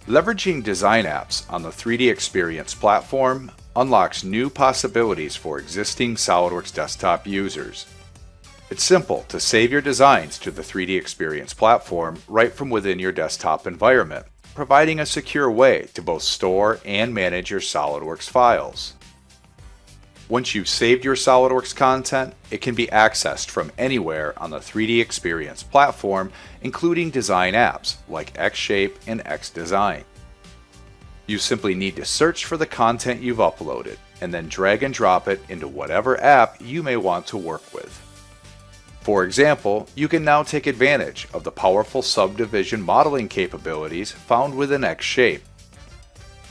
Leveraging design apps on the 3DEXPERIENCE platform unlocks new possibilities for existing SOLIDWORKS Desktop users. It's simple to save your designs to the 3DEXPERIENCE platform right from within your desktop environment, providing a secure way to both store and manage your SOLIDWORKS files. Once you've saved your SOLIDWORKS content, it can be accessed from anywhere on the 3DEXPERIENCE platform, including design apps like Xshape and Xdesign. You simply need to search for the content you've uploaded and then drag and drop it into whatever app you may want to work with. For example, you can now take advantage of the powerful subdivision modeling capabilities found within Xshape.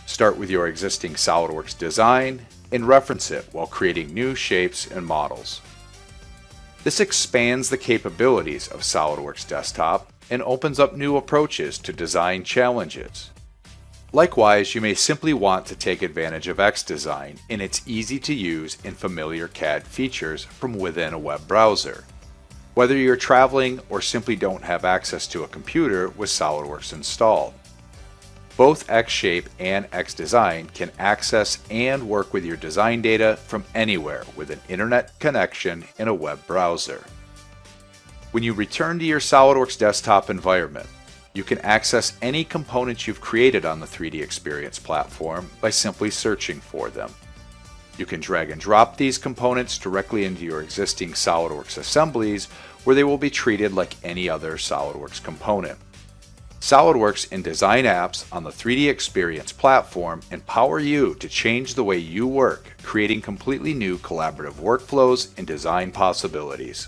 Start with your existing SOLIDWORKS design and reference it while creating new shapes and models. This expands the capabilities of SOLIDWORKS Desktop and opens up new approaches to design challenges. Likewise, you may simply want to take advantage of Xdesign and its easy-to-use and familiar CAD features from within a web browser. Whether you're traveling or simply don't have access to a computer with SOLIDWORKS installed. Both Xshape and Xdesign can access and work with your design data from anywhere with an internet connection in a web browser. When you return to your SOLIDWORKS desktop environment, you can access any components you've created on the 3DEXPERIENCE platform by simply searching for them. You can drag and drop these components directly into your existing SOLIDWORKS assemblies, where they will be treated like any other SOLIDWORKS component. SOLIDWORKS and design apps on the 3DEXPERIENCE platform empower you to change the way you work, creating completely new collaborative workflows and design possibilities.